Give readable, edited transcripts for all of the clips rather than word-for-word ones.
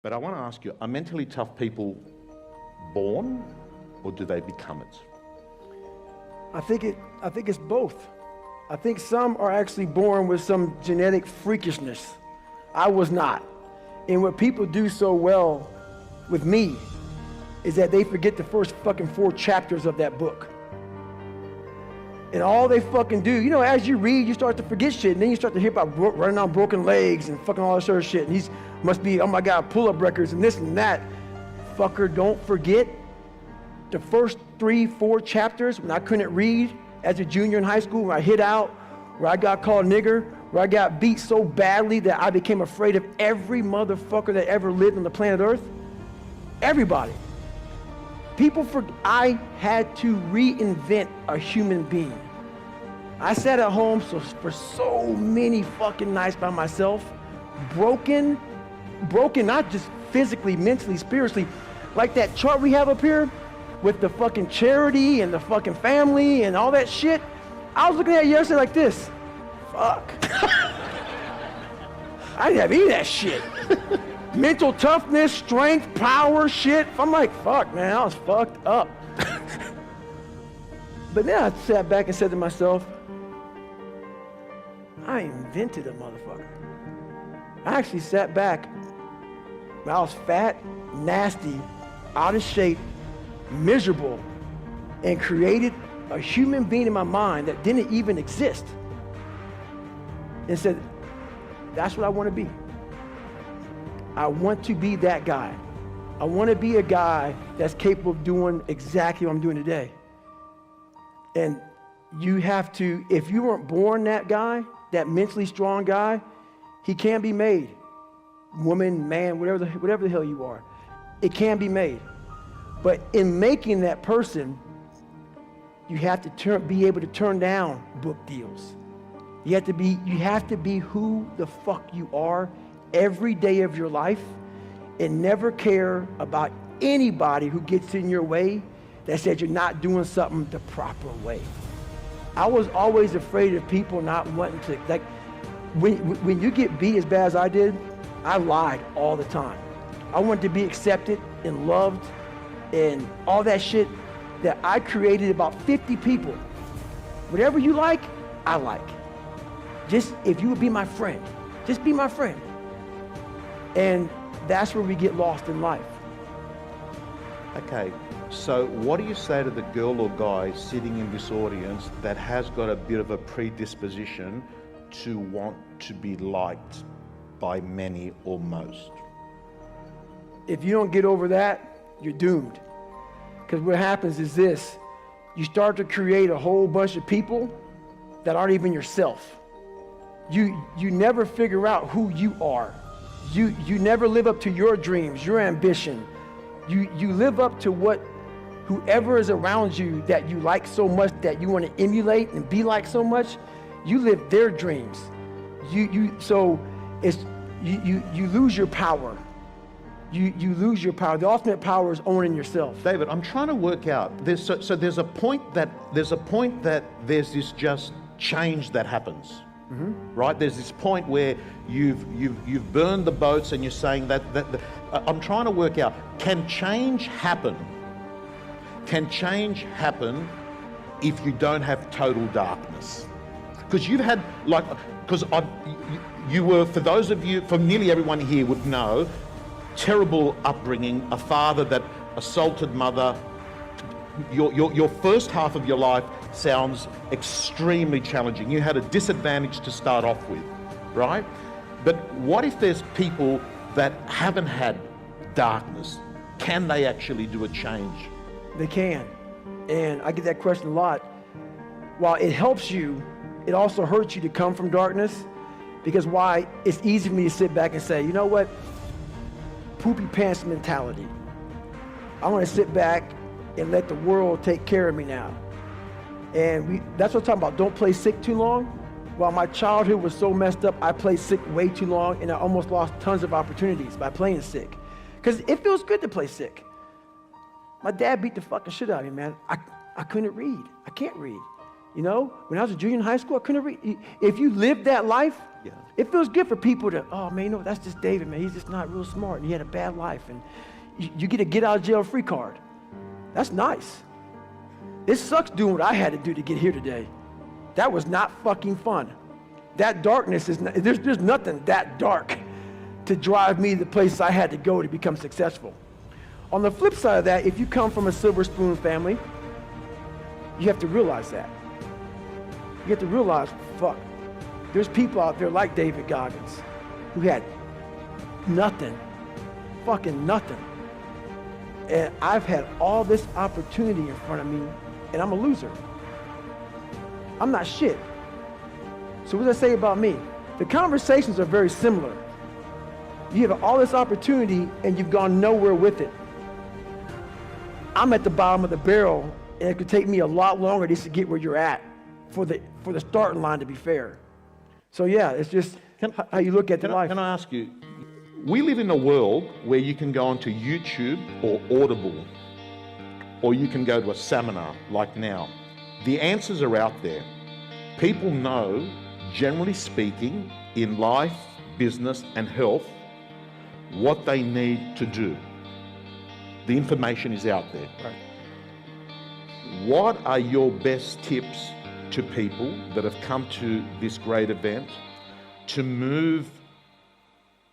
But I want to ask you, are mentally tough people born or do they become it? I think it's both. I think some are actually born with some genetic freakishness. I was not. And what people do so well with me is that they forget the first fucking 4 chapters of that book. And all they fucking do, you know, as you read, you start to forget shit, and then you start to hear about running on broken legs and fucking all that sort of shit. And these must be, oh my God, pull-up records and this and that. Fucker, don't forget the first 3, 4 chapters when I couldn't read as a junior in high school, where I hid out, where I got called nigger, where I got beat so badly that I became afraid of every motherfucker that ever lived on the planet Earth. Everybody. I had to reinvent a human being. I sat at home for so many fucking nights by myself, broken, not just physically, mentally, spiritually, like that chart we have up here with the fucking charity and the fucking family and all that shit. I was looking at it yesterday like this. Fuck. I didn't have any of that shit. Mental toughness, strength, power, shit. I'm like, fuck, man, I was fucked up. But then I sat back and said to myself, I invented a motherfucker. I actually sat back when I was fat, nasty, out of shape, miserable, and created a human being in my mind that didn't even exist. And said, that's what I want to be. I want to be that guy. I want to be a guy that's capable of doing exactly what I'm doing today. And you have to, if you weren't born that guy, that mentally strong guy, he can be made. Woman, man, whatever the hell you are. It can be made. But in making that person, you have to be able to turn down book deals. You have to be who the fuck you are every day of your life and never care about anybody who gets in your way that says you're not doing something the proper way. I was always afraid of people not wanting to, like, when you get beat as bad as I did, I lied all the time. I wanted to be accepted and loved and all that shit that I created about 50 people. Whatever you like, I like. Just if you would be my friend, just be my friend. And that's where we get lost in life. Okay, so what do you say to the girl or guy sitting in this audience that has got a bit of a predisposition to want to be liked by many or most? If you don't get over that, you're doomed. Because what happens is this, you start to create a whole bunch of people that aren't even yourself. You never figure out who you are. You never live up to your dreams, your ambition. You live up to what whoever is around you that you like so much, that you want to emulate and be like so much, you live their dreams. You lose your power. You lose your power. The ultimate power is owning yourself. David, I'm trying to work out. There's a point that there's this just change that happens. Mm-hmm. Right? There's this point where you've burned the boats and you're saying that I'm trying to work out, can change happen? Can change happen if you don't have total darkness? Because you've had, you were, for those of you, for nearly everyone here would know, terrible upbringing, a father that assaulted mother. Your first half of your life sounds extremely challenging. You had a disadvantage to start off with, right? But what if there's people that haven't had darkness? Can they actually do a change? They can. And I get that question a lot. While it helps you, it also hurts you to come from darkness, because why? It's easy for me to sit back and say, you know what? Poopy pants mentality. I want to sit back and let the world take care of me now. And that's what I'm talking about. Don't play sick too long. While my childhood was so messed up, I played sick way too long, and I almost lost tons of opportunities by playing sick. Because it feels good to play sick. My dad beat the fucking shit out of me, man. I couldn't read. I can't read. You know, when I was a junior in high school, I couldn't read. If you lived that life, Yeah. it feels good for people to, oh man, you know, that's just David, man. He's just not real smart and he had a bad life. And you get a get out of jail free card. That's nice. It sucks doing what I had to do to get here today. That was not fucking fun. That darkness is, there's nothing that dark to drive me to the places I had to go to become successful. On the flip side of that, if you come from a silver spoon family, you have to realize that. You have to realize, fuck, there's people out there like David Goggins who had nothing, fucking nothing. And I've had all this opportunity in front of me, and I'm a loser. I'm not shit. So what does that say about me? The conversations are very similar. You have all this opportunity, and you've gone nowhere with it. I'm at the bottom of the barrel, and it could take me a lot longer just to get where you're at for the starting line, to be fair. So yeah, it's just how you look at the life. Can I ask you, we live in a world where you can go onto YouTube or Audible, or you can go to a seminar like now. The answers are out there. People know, generally speaking, in life, business, and health, what they need to do. The information is out there. Right. What are your best tips to people that have come to this great event to move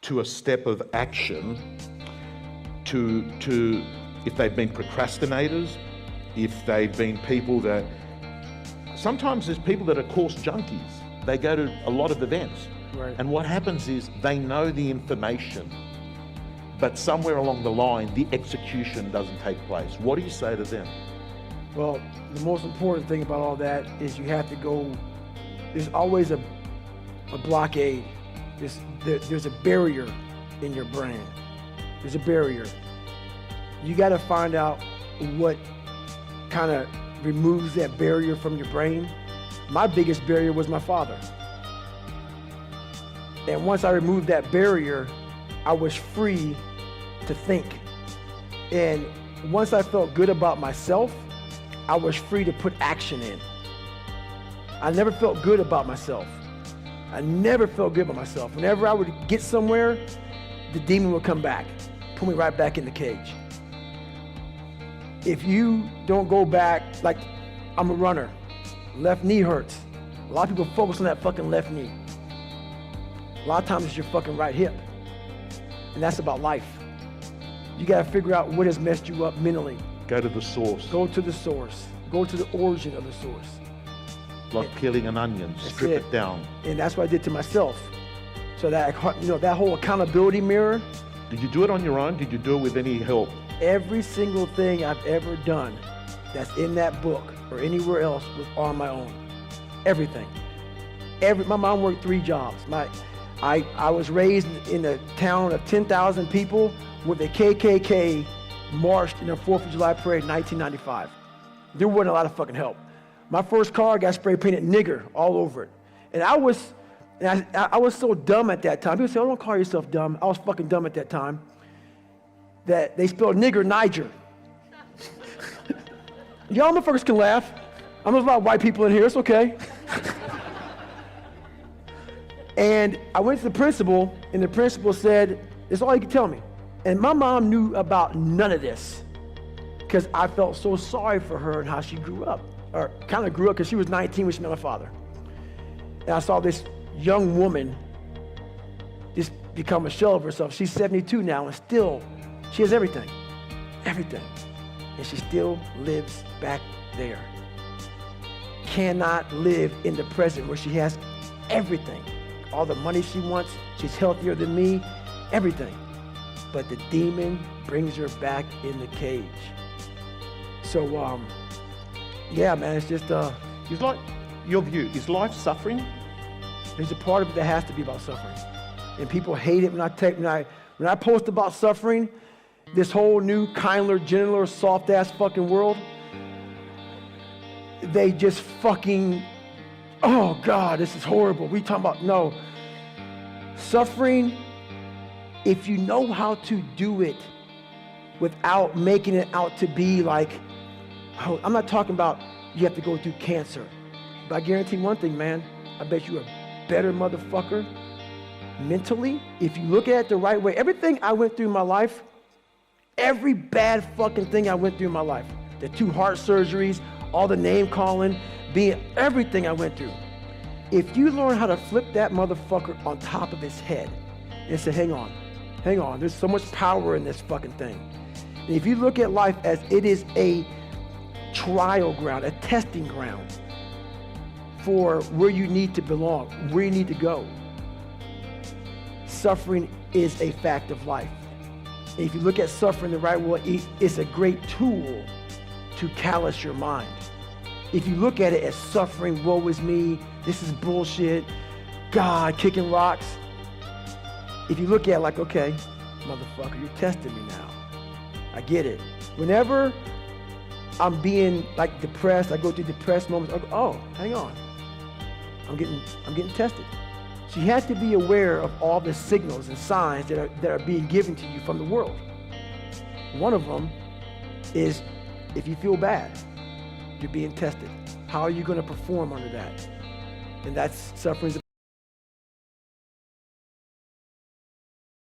to a step of action, to if they've been procrastinators, if they've been people that, sometimes there's people that are course junkies. They go to a lot of events. Right. And what happens is they know the information, but somewhere along the line, the execution doesn't take place. What do you say to them? Well, the most important thing about all that is you have to go, there's always a blockade. There's a barrier in your brain. There's a barrier. You got to find out what kind of removes that barrier from your brain. My biggest barrier was my father. And once I removed that barrier, I was free to think. And once I felt good about myself, I was free to put action in. I never felt good about myself. I never felt good about myself. Whenever I would get somewhere, the demon would come back, pull me right back in the cage. If you don't go back, like I'm a runner, left knee hurts. A lot of people focus on that fucking left knee. A lot of times it's your fucking right hip. And that's about life. You gotta figure out what has messed you up mentally. Go to the source. Go to the source. Go to the origin of the source. Like peeling an onion, strip it down. And that's what I did to myself. So that, you know, that whole accountability mirror. Did you do it on your own? Did you do it with any help? Every single thing I've ever done that's in that book or anywhere else was on my own. Everything. My mom worked 3 jobs. I was raised in a town of 10,000 people where the KKK marched in the 4th of July parade in 1995. There wasn't a lot of fucking help. My first car got spray painted nigger all over it. And I was so dumb at that time. People say, oh, don't call yourself dumb. I was fucking dumb at that time. That they spelled nigger Niger. Y'all motherfuckers can laugh. I know there's a lot of white people in here, it's okay. And I went to the principal, and the principal said, "That's all you can tell me." And my mom knew about none of this because I felt so sorry for her and how she grew up, or kind of grew up because she was 19 when she met my father. And I saw this young woman just become a shell of herself. She's 72 now, and still, she has everything, everything. And she still lives back there. Cannot live in the present where she has everything. All the money she wants, she's healthier than me, everything. But the demon brings her back in the cage. So, yeah, man, it's just, It's like, your view, is life suffering? there's a part of it that has to be about suffering. And people hate it when I post about suffering, this whole new kindler, gentler, soft-ass fucking world, they just fucking, oh God, this is horrible. We talking about, no. Suffering, if you know how to do it without making it out to be like, I'm not talking about you have to go through cancer. But I guarantee one thing, man. I bet you're a better motherfucker mentally if you look at it the right way. Everything I went through in my life, every bad fucking thing I went through in my life, the 2 heart surgeries, all the name calling, everything I went through. If you learn how to flip that motherfucker on top of his head and say, hang on, there's so much power in this fucking thing. And if you look at life as it is a trial ground, a testing ground for where you need to belong, where you need to go, suffering is a fact of life. And if you look at suffering the right way, it's a great tool to callous your mind. If you look at it as suffering, woe is me, this is bullshit, God, kicking rocks. If you look at it like, okay, motherfucker, you're testing me now. I get it. Whenever I'm being like depressed, I go through depressed moments, I go, oh, hang on. I'm getting tested. So you have to be aware of all the signals and signs that are being given to you from the world. One of them is if you feel bad, you're being tested. How are you going to perform under that? And that's suffering.